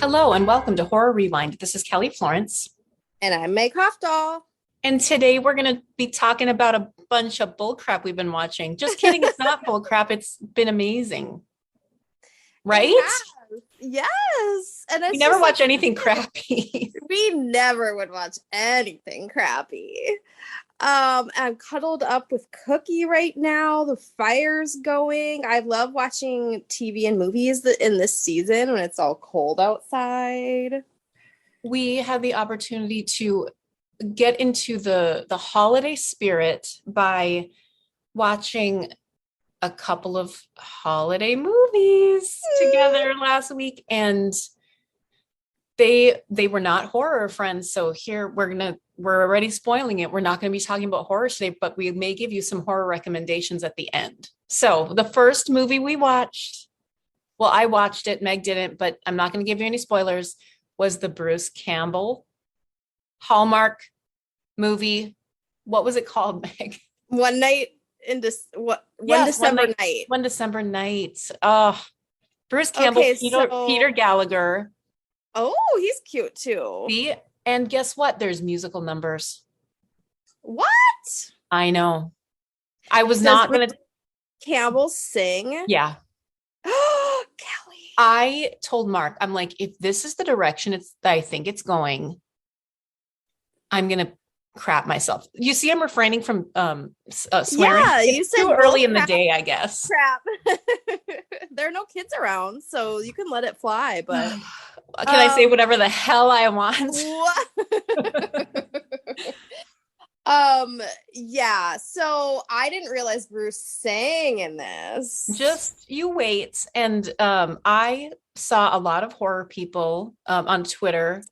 Hello and welcome to Horror Rewind. This is Kelly Florence. And I'm Meg Hofdahl. And today we're going to be talking about a bunch of bullcrap we've been watching. Just kidding, it's not bullcrap. It's been amazing. Right? Yes. And we never watch anything crappy. We never would watch anything crappy. I'm cuddled up with Cookie right now. The fire's going. I love watching TV and movies in this season when it's all cold outside. We had the opportunity to get into the holiday spirit by watching a couple of holiday movies together last week, and they were not horror, friends. So here we're already spoiling it. We're not going to be talking about horror today, but we may give you some horror recommendations at the end. So the first movie we watched, well, I watched it, Meg didn't, but I'm not going to give you any spoilers, was the Bruce Campbell Hallmark movie. What was it called, Meg? One December night. One December night. Oh, Bruce Campbell, Okay, Peter Gallagher. Oh, he's cute too. See? And guess what? There's musical numbers. What? I know. I was not going to. Campbell sing? Yeah. Kelly. I told Mark, I'm like, if this is the direction I think it's going, I'm going to crap myself. You see, I'm refraining from swearing. Yeah, you said too early in the day, I guess. Crap. There are no kids around, so you can let it fly. But can I say whatever the hell I want? Yeah. So I didn't realize Bruce sang in this. Just you wait. And I saw a lot of horror people on Twitter.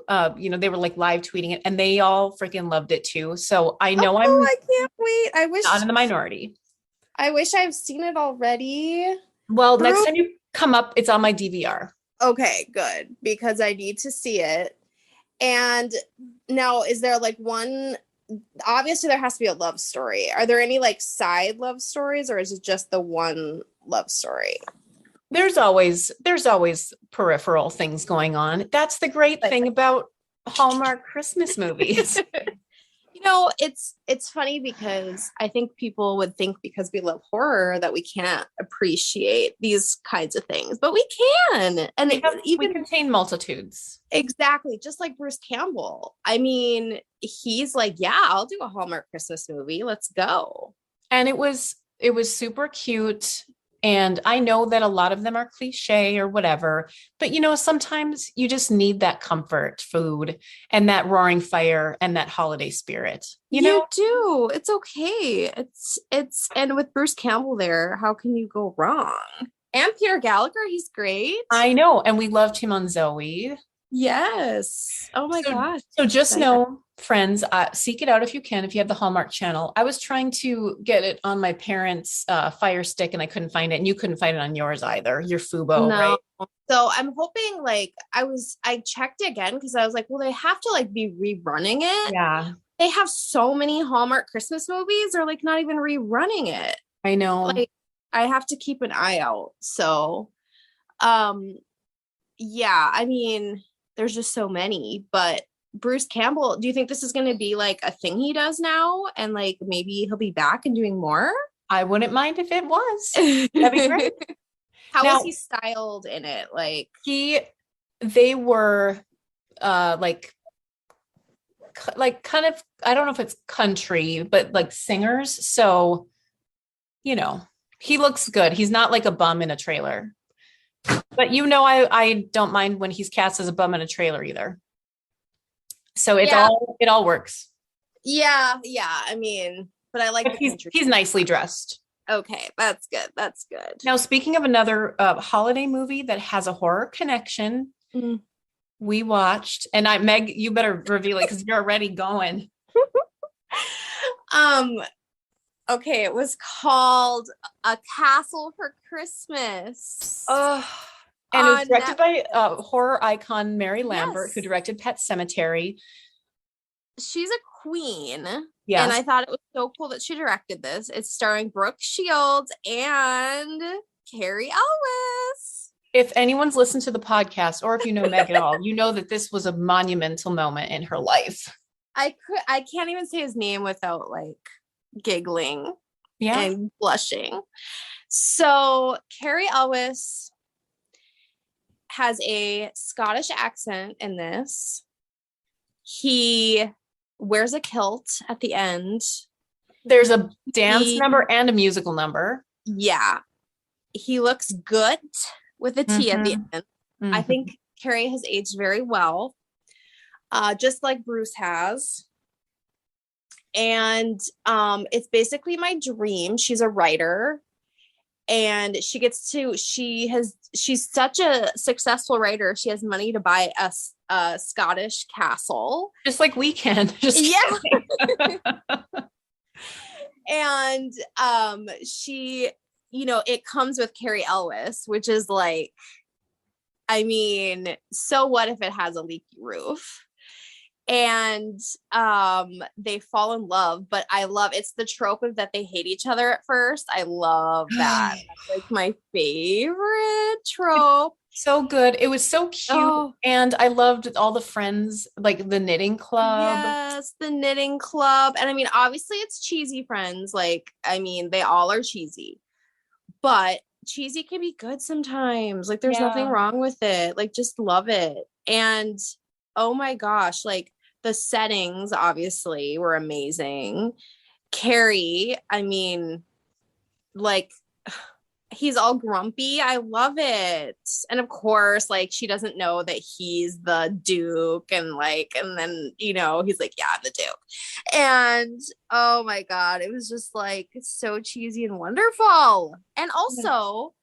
They were like live tweeting it, and they all freaking loved it too. So I know I can't wait. I wish not in the minority. I wish I've seen it already. Well, next time you come up, it's on my DVR. Okay, good, because I need to see it. And now, is there like one? Obviously, there has to be a love story. Are there any like side love stories, or is it just the one love story? There's always peripheral things going on. That's the great thing about Hallmark Christmas movies. It's funny because I think people would think because we love horror that we can't appreciate these kinds of things, but we can. And we contain multitudes. Exactly. Just like Bruce Campbell. I mean, he's like, yeah, I'll do a Hallmark Christmas movie. Let's go. And it was super cute. And I know that a lot of them are cliche or whatever, but sometimes you just need that comfort food and that roaring fire and that holiday spirit. You do. It's okay. And with Bruce Campbell there, how can you go wrong? And Peter Gallagher, he's great. I know. And we loved him on Zoe. Yes. Oh my gosh. So just know, friends, seek it out if you can, if you have the Hallmark channel. I was trying to get it on my parents' Fire Stick and I couldn't find it. And you couldn't find it on yours either. Your Fubo, right? So I'm hoping I checked again because I was like, well, they have to like be rerunning it. Yeah. They have so many Hallmark Christmas movies. They're like not even rerunning it. I know. Like I have to keep an eye out. So, yeah, I mean, there's just so many, but Bruce Campbell, do you think this is going to be like a thing he does now? And like, maybe he'll be back and doing more? I wouldn't mind if it was. That'd be great. How was he styled in it? Like they were like kind of, I don't know if it's country, but like singers. So, he looks good. He's not like a bum in a trailer. But I don't mind when he's cast as a bum in a trailer either. So it all works. Yeah. I mean, but I like he's nicely dressed. Okay, that's good. That's good. Now, speaking of another holiday movie that has a horror connection, we watched, and Meg, you better reveal it because you're already going. Okay, it was called A Castle for Christmas. And it was directed by horror icon Mary Lambert, who directed Pet Sematary. She's a queen. Yes. And I thought it was so cool that she directed this. It's starring Brooke Shields and Carrie Elwes. If anyone's listened to the podcast, or if you know Meg at all, you know that this was a monumental moment in her life. I can't even say his name without like giggling Yeah. and blushing. So Carrie Elwes has a Scottish accent in this. He wears a kilt at the end. There's a dance He- number and a musical number. Yeah. He looks good with a T at the Mhm. end. I Mhm. think Carrie has aged very well, just like Bruce has. And it's basically my dream. She's a writer, and she's such a successful writer. She has money to buy a Scottish castle. Just like Weekend. Just Yeah. kidding. And she, it comes with Carrie Elwes, which is like, I mean, so what if it has a leaky roof? And they fall in love, but I love, it's the trope of that they hate each other at first. I love that. That's like my favorite trope. So good. It was so cute. Oh. And I loved all the friends, like the knitting club. Yes, the knitting club. And I mean, obviously it's cheesy friends. Like, I mean, they all are cheesy, but cheesy can be good sometimes. Like, there's nothing Yeah. wrong with it. Like, just love it. And oh my gosh, like the settings obviously were amazing. Carrie, I mean, like, he's all grumpy. I love it. And of course, like, she doesn't know that he's the Duke, and like, and then, he's like, yeah, I'm the Duke. And oh my God, it was just like so cheesy and wonderful. And also,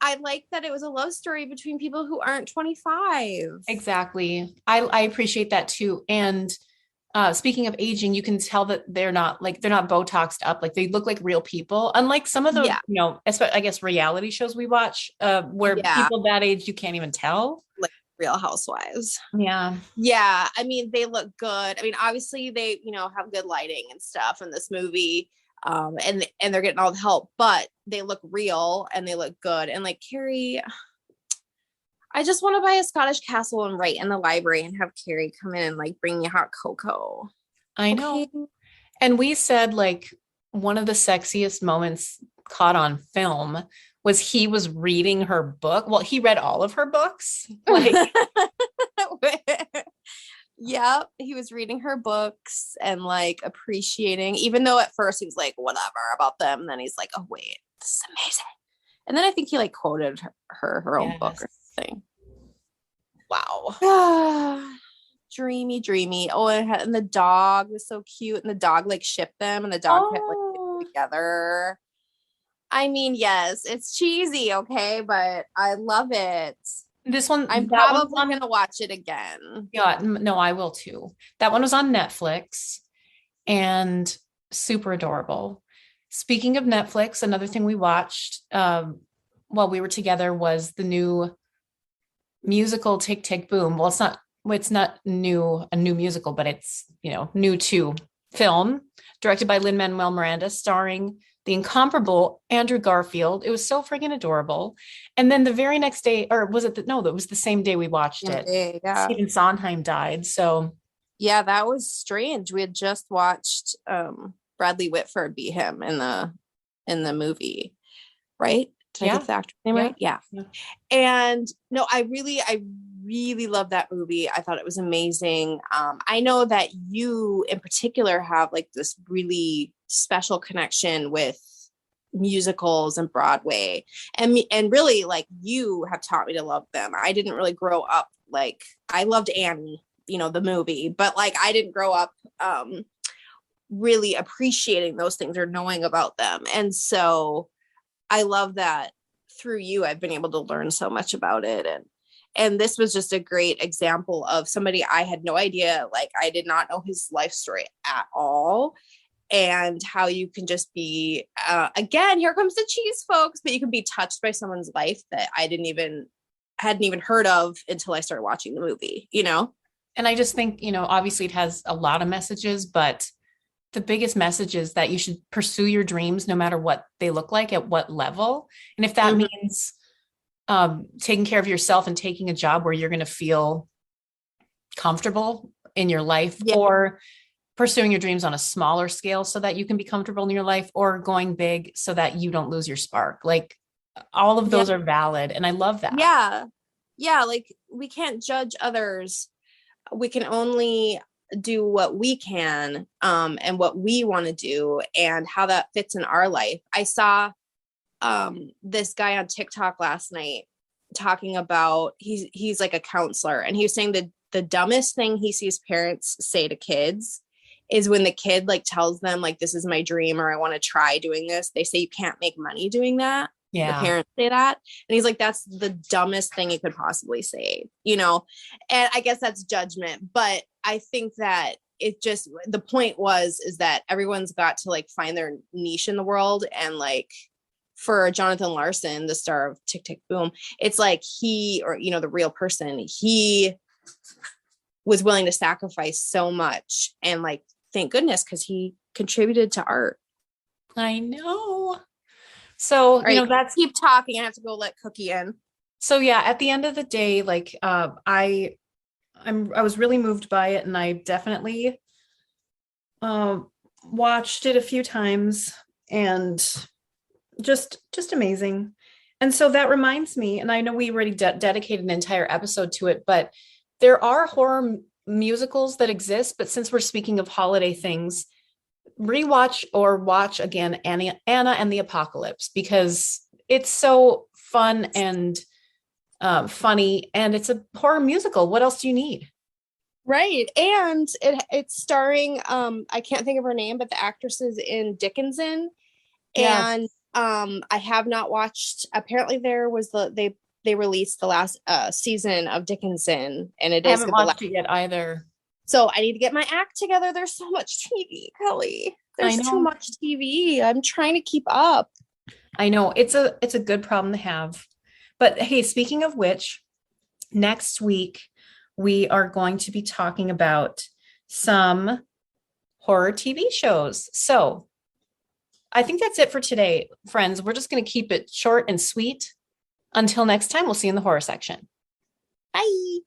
I like that it was a love story between people who aren't 25. Exactly. I appreciate that too. And speaking of aging, you can tell that they're not Botoxed up. Like, they look like real people. Unlike some of the, Yeah. I guess reality shows we watch, where Yeah. people that age, you can't even tell. Like Real Housewives. Yeah. Yeah. I mean, they look good. I mean, obviously they, have good lighting and stuff in this movie. And they're getting all the help, but they look real and they look good. And like Carrie, I just want to buy a Scottish castle and write in the library and have Carrie come in and like bring me hot cocoa. I know. Okay. And we said, like, one of the sexiest moments caught on film was he was reading her book. Well, he read all of her books. Like, yeah, he was reading her books and like appreciating, even though at first he was like, whatever about them. And then he's like, oh, wait, this is amazing. And then I think he like quoted her own book or something. wow. Dreamy. Oh, and the dog was so cute. And the dog like shipped them, and the dog kept like together. I mean, yes, it's cheesy, okay, but I love it. This one, I'm that probably one's gonna watch it again. Yeah, no, I will too. That one was on Netflix and super adorable. Speaking of Netflix, another thing we watched while we were together was the new musical Tick Tick Boom. Well, it's not a new musical, but it's, new to film, directed by Lin-Manuel Miranda, starring the incomparable Andrew Garfield. It was so freaking adorable. And then the very next day, or was it that was the same day we watched it. Yeah. Stephen Sondheim died. So yeah, that was strange. We had just watched Bradley Whitford be him in the movie, right? Did I get the actor's name right? Yeah. And no, I really love that movie. I thought it was amazing. I know that you in particular have like this really special connection with musicals and Broadway, and really like you have taught me to love them. I didn't really grow up, like, I loved Annie, the movie, but like I didn't grow up really appreciating those things or knowing about them. And so I love that through you, I've been able to learn so much about it. And this was just a great example of somebody I had no idea, like I did not know his life story at all. And how you can just be, again, here comes the cheese, folks, but you can be touched by someone's life that I hadn't even heard of until I started watching the movie, And I just think, obviously it has a lot of messages, but the biggest message is that you should pursue your dreams no matter what they look like, at what level. And if that means taking care of yourself and taking a job where you're going to feel comfortable in your life, Yeah. or pursuing your dreams on a smaller scale so that you can be comfortable in your life, or going big so that you don't lose your spark. Like all of Yeah. those are valid. And I love that. Yeah. Yeah. Like we can't judge others. We can only do what we can, and what we want to do and how that fits in our life. I saw this guy on TikTok last night talking about he's like a counselor, and he was saying that the dumbest thing he sees parents say to kids is when the kid like tells them like this is my dream or I want to try doing this. They say you can't make money doing that. The Yeah. parents say that. And he's like, that's the dumbest thing you could possibly say, you know? And I guess that's judgment. But I think that it just, the point is that everyone's got to like find their niche in the world. And like for Jonathan Larson, the star of Tick, Tick, Boom, it's like he, or, you know, the real person, he was willing to sacrifice so much. And like, thank goodness, because he contributed to art. I know. So, Right. that's, keep talking. I have to go let Cookie in. so yeah, at the end of the day, like, I was really moved by it, and I definitely, watched it a few times, and just amazing. And so that reminds me, and I know we already dedicated an entire episode to it, but there are horror musicals that exist. But since we're speaking of holiday things, rewatch or watch again Anna and the Apocalypse, because it's so fun and funny, and it's a horror musical. What else do you need? Right. And it's starring I can't think of her name, but the actress is in Dickinson. Yeah, And I have not watched, apparently there was they released the last season of Dickinson, and it I is haven't the last. watched it yet either. So I need to get my act together. There's so much TV, Kelly. I There's too know. much TV. I'm trying to keep up. I know it's a good problem to have. But hey, speaking of which, next week we are going to be talking about some horror TV shows. So I think that's it for today, friends. We're just going to keep it short and sweet. Until next time, we'll see you in the horror section. Bye.